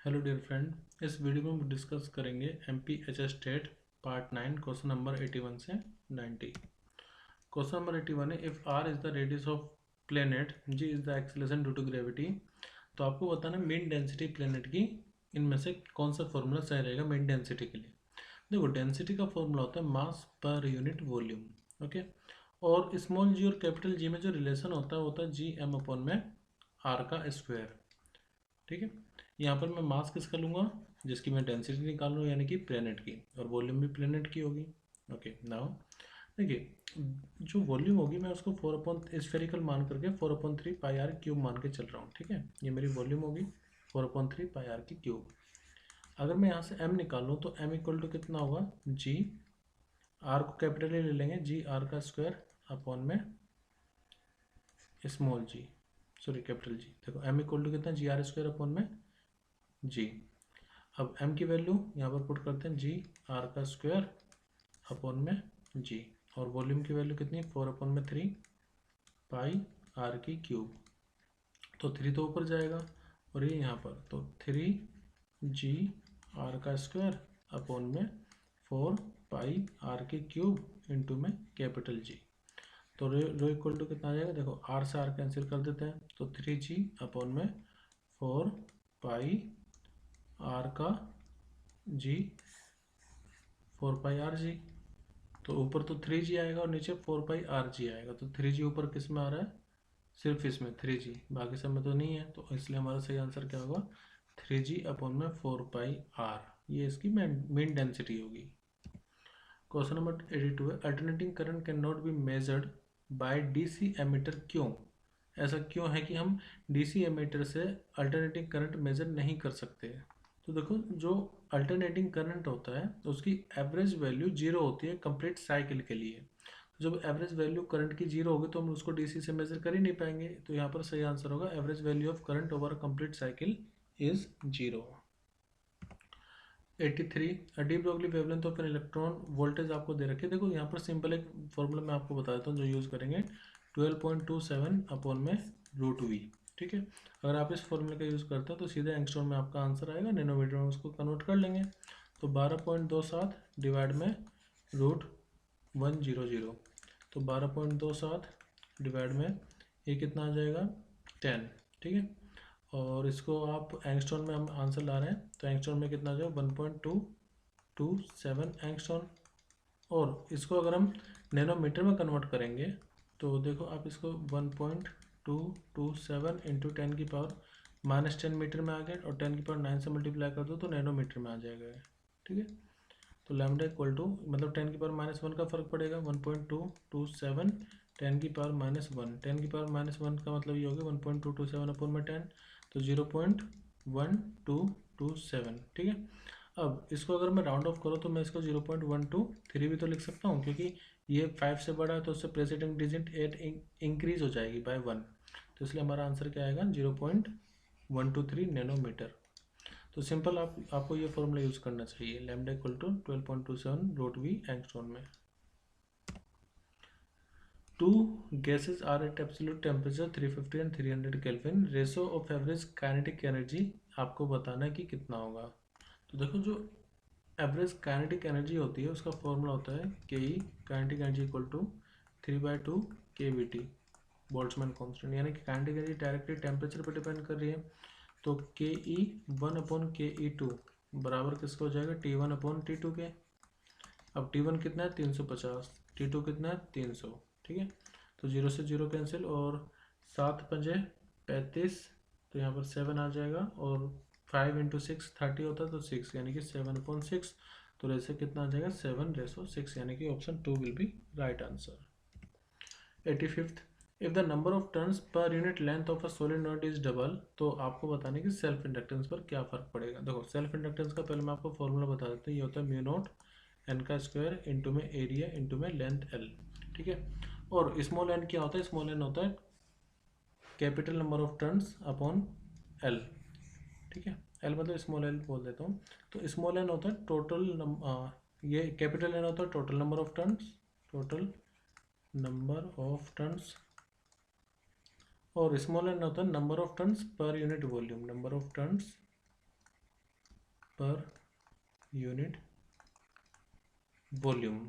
Hello dear friend, इस video में हम डिस्कस करेंगे MPHS state part 9 question number 81 से 90। क्वेश्चन नंबर 81 है, if r is the radius of planet, g is the acceleration due to gravity. तो आपको बताना मीन डेंसिटी प्लेनेट की इनमें से कौन सा फॉर्मूला सही रहेगा मीन डेंसिटी के लिए। देखो, डेंसिटी का फॉर्मूला होता है मास पर यूनिट वॉल्यूम। ओके, और स्मॉल जी और कैपिटल जी में जो रिलेशन होता है जी एम अपॉन में आर का स्क्वायर। ठीक है, यहाँ पर मैं मास किसका लूँगा, जिसकी मैं डेंसिटी निकाल रहा हूँ, यानी कि प्लेनेट की, और वॉल्यूम भी प्लेनेट की होगी। ओके, नाउ देखिए, जो वॉल्यूम होगी मैं उसको 4 स्फेरिकल मान करके 4/3 πr³ मान के चल रहा हूँ। ठीक है, ये मेरी वॉल्यूम होगी 4/3 πr³। अगर मैं यहाँ से m निकालूँ तो m इक्वल टू कितना होगा, जी आर को कैपिटल ले लेंगे, जी आर का स्क्वायर अपॉन में स्मॉल जी, सॉरी कैपिटल जी। देखो m इक्वल टू कितना, जी आर स्क्वायर अपॉन में जी। अब m की वैल्यू यहाँ पर पुट करते हैं, जी आर का स्क्वायर अपॉन में जी, और वॉल्यूम की वैल्यू कितनी है, 4/3 πr³। तो 3 तो ऊपर जाएगा और ये यहाँ पर, तो 3 g r का स्क्वायर अपॉन में 4πr³ इंटू में कैपिटल जी। तो रो इक्वल टू कितना आ जाएगा, देखो r से r कैंसिल कर देते हैं, तो 3g अपॉन में 4πr का जी 4πr g। तो ऊपर तो 3g आएगा और नीचे 4πr g आएगा। तो 3g ऊपर किस में आ रहा है, सिर्फ इसमें 3g, बाकी सब में तो नहीं है। तो इसलिए हमारा सही आंसर क्या होगा, 3g अपॉन में 4πr, ये इसकी मेन डेंसिटी होगी। क्वेश्चन नंबर 82 है, alternating current can not be measured by DC ammeter. क्यों, ऐसा क्यों है कि हम डीसी एमीटर से अल्टरनेटिंग करंट मेजर नहीं कर सकते। तो देखो, जो अल्टरनेटिंग करंट होता है तो उसकी एवरेज वैल्यू जीरो होती है कंप्लीट साइकिल के लिए। तो जब एवरेज वैल्यू करंट की जीरो होगी तो हम उसको डीसी से मेजर कर ही नहीं पाएंगे। तो यहाँ पर सही आंसर होगा, average value of current over complete cycle is zero. 83, de Broglie wavelength of an electron voltage आपको दे रखी है। देखो यहाँ पर सिंपल एक फॉर्मूला मैं आपको बता देता हूँ जो यूज़ करेंगे, 12.27 अपॉन में √v। ठीक है, अगर आप इस फॉर्मूले का यूज़ करते हैं तो सीधे एंगस्ट्रॉन में आपका आंसर आएगा, नैनोमीटर में उसको कन्वर्ट कर लेंगे। तो 12.27 डिवाइड में √100, तो 12.27 डिवाइड में ये कितना आ जाएगा, 10। ठीक है, और इसको आप एंगस्ट्रॉन में हम आंसर ला रहे हैं, तो एंगस्ट्रॉन में कितना आ जाएगा, 1.227 एंगस्ट्रॉन। और इसको अगर हम नैनोमीटर में कन्वर्ट करेंगे तो देखो आप, इसको 1.227 इंटू 10⁻⁻10 मीटर में आ गया, और 10⁻9 से मल्टीप्लाई कर दो तो नैनोमीटर में आ जाएगा। ठीक है, तो लैम्डा इक्वल टू, मतलब 10⁻⁻1 का फर्क पड़ेगा, 1.227 10⁻⁻1, 10⁻⁻1 का मतलब ये हो गया 1.227 अपॉन में 10, तो 0.1227। ठीक है, अब इसको अगर मैं राउंड ऑफ करूँ तो मैं इसको 0.123 भी तो लिख सकता हूँ, क्योंकि ये 5 से बड़ा है तो उससे प्रेसिडेंट डिजिट 8 इंक्रीज हो जाएगी बाय 1। तो इसलिए हमारा आंसर क्या आएगा, 0.123 नैनोमीटर। तो सिंपल आपको ये फॉर्मूला यूज़ करना चाहिए, lambda equal to 12.27 √v angstrom में। Two gases are at absolute temperature 350 and 300 kelvin, ratio of average kinetic energy आपको बताना है कि कितना होगा। तो देखो, जो एवरेज काइनेटिक एनर्जी होती है उसका फॉर्मूला होता है K E, kinetic energy equal to 3/2 kBT, Boltzmann constant. यानी कि काइनेटिक एनर्जी डायरेक्टली टेम्परेचर पर डिपेंड कर रही है, तो के ई 1/ke2 बराबर किसका हो जाएगा, T1/T2 के। अब T1 कितना है, 350, T2 कितना है, 300। ठीक है, तो 0 से 0 कैंसिल, और 7×5 = 35, तो यहाँ पर 7 आ जाएगा, और 5 × 6 30 होता है, तो 6, यानी कि 7/6। तो रेशो कितना आ जाएगा, 7:6, यानी कि option 2 will be right answer. 85th, if the number of turns per unit length of a solenoid is double, तो आपको बताने कि सेल्फ इंडक्टेंस पर क्या फर्क पड़ेगा। देखो, सेल्फ इंडक्टेंस का पहले मैं आपको फॉर्मूला बता देता हूँ, ये होता है μ0 n का स्क्वायर इंटू में एरिया इंटू में लेंथ l। ठीक है, और स्मॉल n क्या होता है, स्मॉल n होता है capital number of turns upon l। ठीक है, l मतलब स्मॉल l बोल देता हूँ। तो स्मॉल n होता है टोटल, ये कैपिटल n होता है total number of turns, total number of turns, और स्मॉल n होता है number of turns per unit volume, number of turns per unit volume.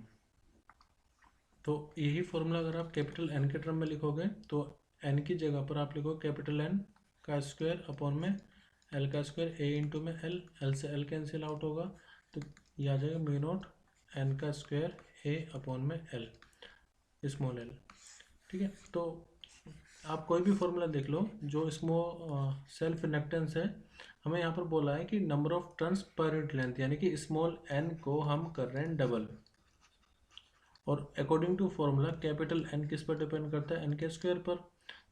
तो यही फॉर्मूला अगर आप कैपिटल एन के टर्म में लिखोगे तो एन की जगह पर आप लिखो कैपिटल एन का स्क्वायर अपॉन में एल का स्क्वायर, ए इंटू में एल से एल कैंसिल आउट होगा तो ये आ जाएगा म्यू नॉट एन का स्क्वायर ए अपॉन में एल स्मॉल एल। ठीक है, तो आप कोई भी फॉर्मूला देख लो जो सेल्फ इंडक्टेंस है, हमें यहाँ पर बोला है कि number of turns per unit length, यानी कि स्मॉल एन को हम कर रहे हैं डबल। और according to formula capital N किस पर डिपेंड करता है, एन के स्क्वायर पर।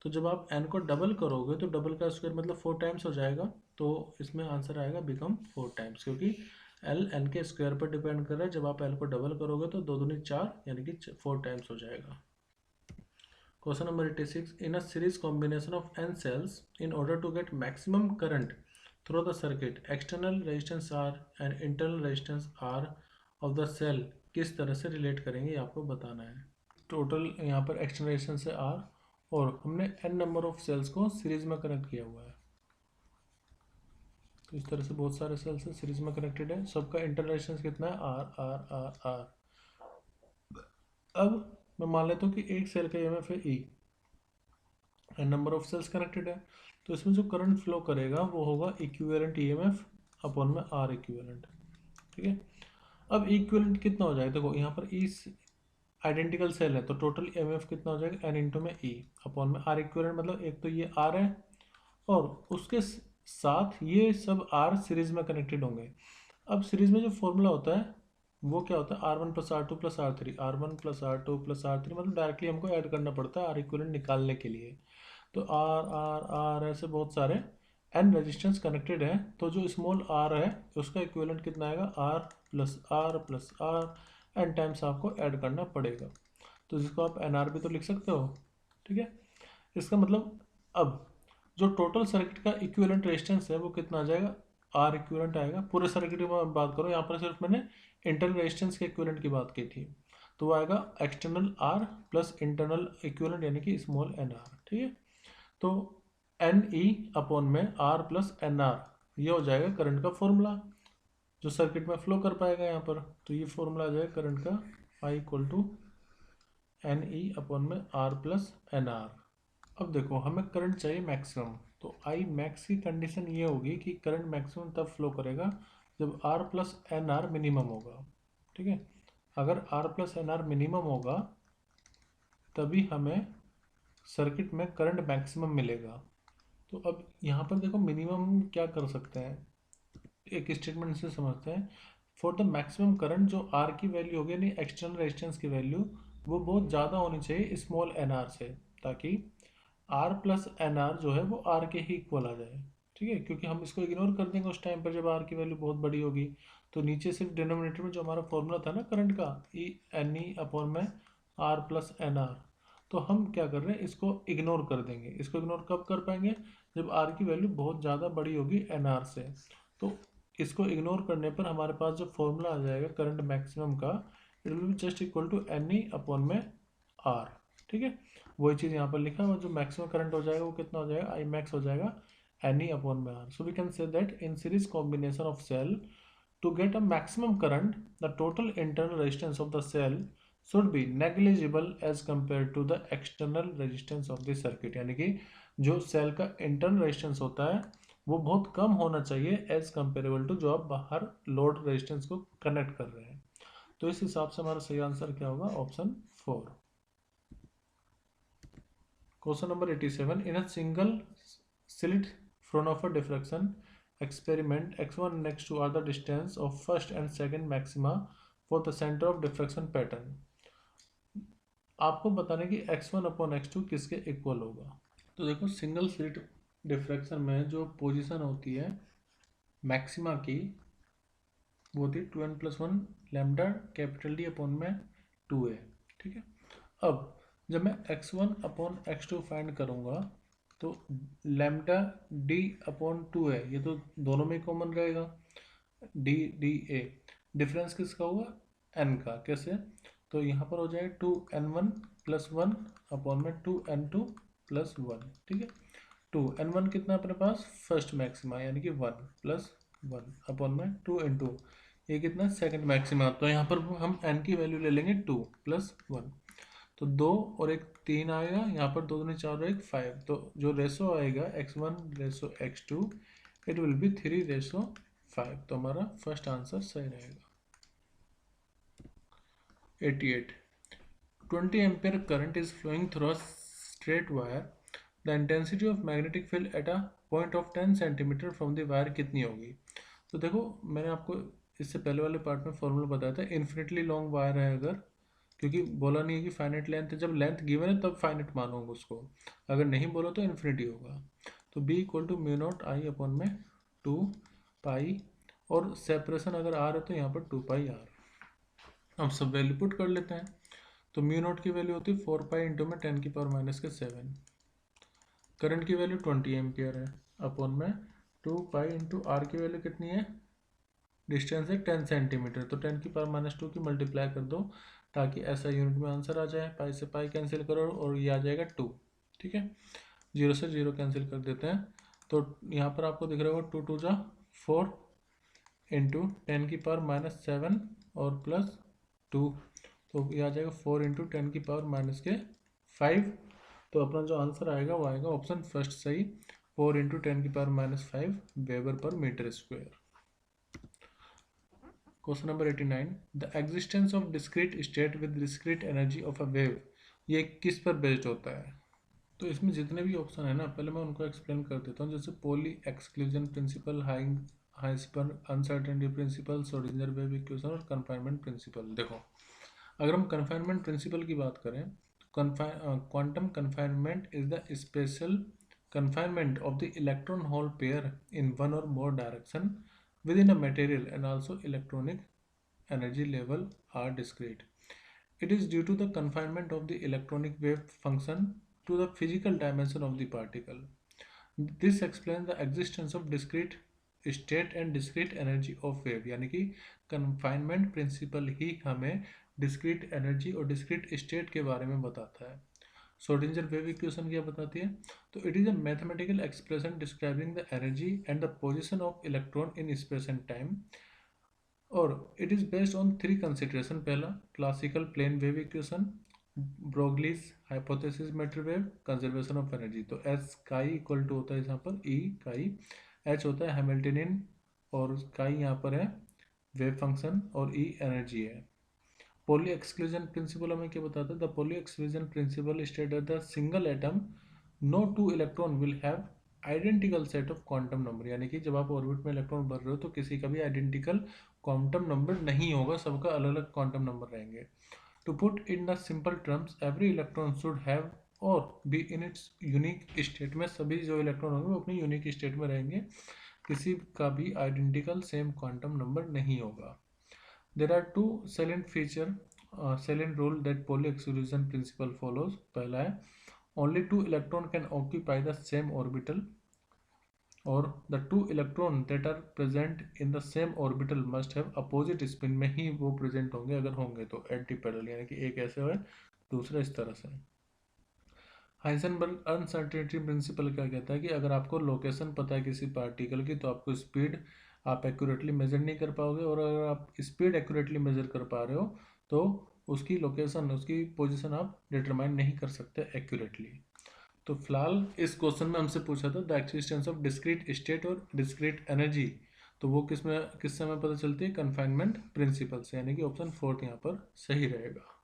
तो जब आप एन को डबल करोगे तो डबल का स्क्वायर मतलब 4 टाइम्स हो जाएगा, तो इसमें आंसर आएगा बिकम 4 टाइम्स, क्योंकि एल एन के स्क्वायर पर डिपेंड कर रहा है। जब आप एल को डबल करोगे तो 2 दूनी 4 यानी कि 4 टाइम्स हो जाएगा। Question number 86. In a series combination of n cells, in order to get maximum current through the circuit, external resistance R and internal resistance R of the cell किस तरह से रिलेट करेंगे ये आपको बताना है। टोटल यहाँ पर एक्सटर्नल रेजिस्टेंस है R और हमने n नंबर ऑफ सेल्स को सीरीज में कनेक्ट किया हुआ है। तो इस तरह से बहुत सारे सेल्स सीरीज में कनेक्टेड है, सबका इंटरनल रेजिस्टेंस कितना है R R R R। अब मैं मान लेता हूँ कि एक सेल का ईएमएफ है E and number of cells connected है, तो इसमें जो करंट फ्लो करेगा वो होगा इक्विवेलेंट ईएमएफ अपॉन में आर इक्विवेलेंट। ठीक है, अब इक्विवेलेंट कितना हो जाएगा, देखो यहाँ पर ई आइडेंटिकल सेल है तो टोटल ईएमएफ कितना हो जाएगा एन इंटू में ई अपॉन में आर इक्विवेलेंट, मतलब एक तो ये आर है और उसके साथ ये सब आर सीरीज में कनेक्टेड होंगे। अब सीरीज में जो फॉर्मूला होता है वो क्या होता है, R one plus R two plus R three, R one plus R two plus R three, मतलब डायरेक्टली हमको ऐड करना पड़ता है आर इक्विवेलेंट निकालने के लिए। तो आर आर आर ऐसे बहुत सारे एन रेजिस्टेंस कनेक्टेड है, तो जो स्मॉल आर है उसका इक्विवेलेंट कितना आएगा R plus R N times आपको ऐड करना पड़ेगा। तो जिसको आप एन आर भी तो लिख सकते हो। ठीक है, इसका मतलब अब जो टोटल सर्किट का इक्विवेलेंट रेजिस्टेंस है वो कितना आ जाएगा, आर इक्विवेलेंट आएगा। पूरे सर्किट की मैं बात करूँ, यहाँ पर सिर्फ मैंने इंटरनल रेजिस्टेंस के इक्विवेलेंट की बात की थी, तो वो आएगा external R plus internal equivalent यानी कि स्मॉल एन आर। ठीक है, तो एन ई अपॉन में आर प्लस एन आर ये हो जाएगा करंट का फॉर्मूला जो सर्किट में फ्लो कर पाएगा यहाँ पर। तो ये फॉर्मूला आ जाएगा करंट का, I equal to N E upon में आर प्लस एन आर। अब देखो हमें करंट चाहिए मैक्सिमम, तो आई मैक्स की कंडीशन ये होगी कि करंट मैक्सिमम तब फ्लो करेगा जब R plus N R minimum होगा। ठीक है, अगर R plus N R minimum होगा तभी हमें सर्किट में करंट मैक्सिमम मिलेगा। तो अब यहाँ पर देखो मिनिमम क्या कर सकते हैं, एक स्टेटमेंट से समझते हैं। फॉर द मैक्सिमम करंट जो आर की वैल्यू होगी यानी एक्सटर्नल रेजिस्टेंस की वैल्यू वो बहुत ज़्यादा होनी चाहिए स्मॉल एन आर से, ताकि आर प्लस एन आर जो है वो आर के ही इक्वल आ जाए। ठीक है, क्योंकि हम इसको इग्नोर कर देंगे उस टाइम पर जब आर की वैल्यू बहुत बड़ी होगी। तो नीचे सिर्फ डिनोमिनेटर में जो हमारा फॉर्मूला था ना करंट का, ई एन ई अपॉन में आर प्लस एन आर, तो हम क्या कर रहे हैं इसको इग्नोर कर देंगे। इसको इग्नोर कब कर पाएंगे, जब आर की वैल्यू बहुत ज़्यादा बड़ी होगी एन आर से। तो इसको इग्नोर करने पर हमारे पास जो फॉर्मूला आ जाएगा करंट मैक्सिमम का, it will be just equal to N E upon में आर। ठीक है, वही चीज़ यहाँ पर लिखा हुआ, जो मैक्सिमम करंट हो जाएगा वो कितना हो जाएगा, आई मैक्स हो जाएगा एन ई अपॉन में R. So we can say that in series combination of cell to get a maximum current, the total internal resistance of the cell should be negligible as compared to the external resistance of the circuit। यानी कि जो cell का internal resistance होता है वो बहुत कम होना चाहिए एज कंपेरेबल टू जो आप बाहर लोड रेजिस्टेंस को कनेक्ट कर रहे हैं। तो इस हिसाब से हमारा सही आंसर क्या होगा, option 4। Question number 87। In a single slit Fraunhofer diffraction experiment, x1 and x2 are the distance of first and second maxima for the center of diffraction pattern। आपको बताना कि x1 अपॉन x2 किसके equal होगा। तो देखो single slit diffraction में जो position होती है मैक्सिमा की वो थी 2n+1 lambda capital D upon में 2a। ठीक है, अब जब मैं x1 अपॉन x2 फाइंड करूँगा तो लैम्डा डी अपॉन 2 है, ये तो दोनों में कॉमन रहेगा, डी डी ए। डिफरेंस किसका हुआ, एन का। कैसे, तो यहाँ पर हो जाएगा 2n1 + 1 अपॉन में 2n2 + 1। ठीक है, 2n1 कितना अपने पास फर्स्ट मैक्सिमा यानी कि 1 + 1 अपॉन में 2 इंटू ये कितना सेकंड मैक्सिमम, तो यहाँ पर हम n की वैल्यू ले लेंगे 2 + 1, तो 2 और एक 3 आएगा, यहाँ पर 2 दूनी 4 और एक 5, तो जो रेशो आएगा x1:x2 इट विल बी 3:5, तो हमारा फर्स्ट आंसर सही रहेगा। 88 20 ampere current is flowing through a straight wire. The intensity of magnetic field at a point of 10 cm from the wire कितनी होगी। तो देखो मैंने आपको इससे पहले वाले पार्ट में फॉर्मूला बताया था, इन्फिनिटली लॉन्ग वायर है अगर, क्योंकि बोला नहीं है कि फाइनाइट लेंथ है, जब लेंथ गिवन है तब फाइनाइट मानोगे उसको, अगर नहीं बोला तो इन्फिनिटी होगा। तो B = μ0I अपॉन में 2 पाई, और सेपरेशन अगर R है तो यहाँ पर 2πr। हम सब वैल्यू पुट कर लेते हैं, तो μ0 की वैल्यू होती है 4π इंटू में 10⁻⁷। करंट की वैल्यू 20 एम्पियर है, अपॉन में 2π इंटू आर की वैल्यू कितनी है, डिस्टेंस है 10 सेंटीमीटर, तो 10⁻² की मल्टीप्लाई कर दो ताकि ऐसा यूनिट में आंसर आ जाए। पाई से पाई कैंसिल करो और ये आ जाएगा 2, ठीक है, 0 से 0 कैंसिल कर देते हैं, तो यहाँ पर आपको दिख रहा होगा 2 × 2 = 4 इंटू 10⁻⁷ और +2, तो ये आ जाएगा 4 इंटू 10⁻⁵। तो अपना जो आंसर आएगा वो आएगा ऑप्शन फर्स्ट सही, 4 into 10⁻⁵ weber per metre square. Question number 89 the existence of discrete state with discrete energy of a wave, ये किस पर बेस्ड होता है। तो इसमें जितने भी ऑप्शन है ना, पहले मैं उनको एक्सप्लेन कर देता हूँ, जैसे Pauli exclusion principle, Heisenberg uncertainty principle, Schrodinger wave equation और कन्फाइनमेंट प्रिंसिपल। देखो अगर हम कन्फाइनमेंट प्रिंसिपल की बात करें, quantum confinement is the special confinement of the electron hole pair in one or more direction within a material, and also electronic energy level are discrete. It is due to the confinement of the electronic wave function to the physical dimension of the particle. This explains the existence of discrete state and discrete energy of wave, यानी कि confinement principle ही हमें discrete energy और discrete state के बारे में बताता है। Schrodinger wave equation क्या बताती है, तो it is a mathematical expression describing the energy and the position of electron in space and time, और it is based on 3 consideration. पहला classical plane wave equation, Broglie's hypothesis matter wave, conservation of energy. तो S chi equal to होता है यहाँ पर ई काई, H होता है हैमिल्टनियन, और काई यहाँ पर है वेव फंक्शन, और ई एनर्जी है। पॉली एक्सक्लूजन प्रिंसिपल हमें क्या बताता है, the Pauli exclusion principle state that the single atom no 2 electron will have identical set of quantum number, यानी कि जब आप ऑर्बिट में इलेक्ट्रॉन भर रहे हो तो किसी का भी आइडेंटिकल क्वांटम नंबर नहीं होगा, सबका अलग अलग क्वांटम नंबर रहेंगे। To put in the simple terms every electron should have और be in its unique state, में सभी जो इलेक्ट्रॉन होंगे वो अपनी यूनिक स्टेट में रहेंगे, किसी का भी आइडेंटिकल सेम क्वांटम नंबर नहीं होगा। There are two salient feature, salient rule that Pauli exclusion principle follows. पहला है only 2 electron can occupy the same orbital, और the 2 electron that are present in the same orbital must have opposite spin, में ही वो present होंगे, अगर होंगे तो antiparallel, यानी कि एक ऐसे है दूसरा इस तरह से। हाइजेंबर्ग अनसर्टेनिटी प्रिंसिपल क्या कहता है कि अगर आपको लोकेशन पता है किसी पार्टिकल की तो आपको स्पीड आप एक्यूरेटली मेजर नहीं कर पाओगे, और अगर आप स्पीड एक्यूरेटली मेजर कर पा रहे हो तो उसकी लोकेशन, उसकी पोजीशन आप डिटरमाइन नहीं कर सकते एक्यूरेटली। तो फिलहाल इस क्वेश्चन में हमसे पूछा था the existence of discrete state और डिस्क्रीट एनर्जी, तो वो किससे हमें पता चलती है, कन्फाइनमेंट प्रिंसिपल से, यानी कि ऑप्शन 4 यहाँ पर सही रहेगा।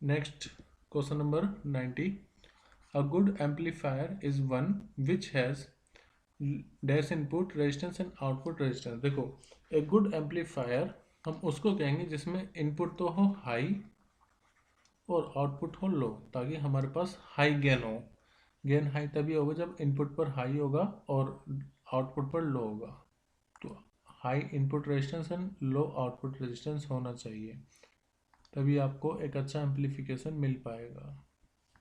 Next question number 90 a good amplifier is one which has dash input resistance and output resistance. देखो एक गुड एम्पलीफायर हम उसको कहेंगे जिसमें इनपुट तो हो हाई और आउटपुट हो लो, ताकि हमारे पास हाई गेन हो। गेन हाई तभी होगा जब इनपुट पर हाई होगा और आउटपुट पर लो होगा, तो high input resistance and low output resistance होना चाहिए, तभी आपको एक अच्छा एम्पलीफिकेशन मिल पाएगा।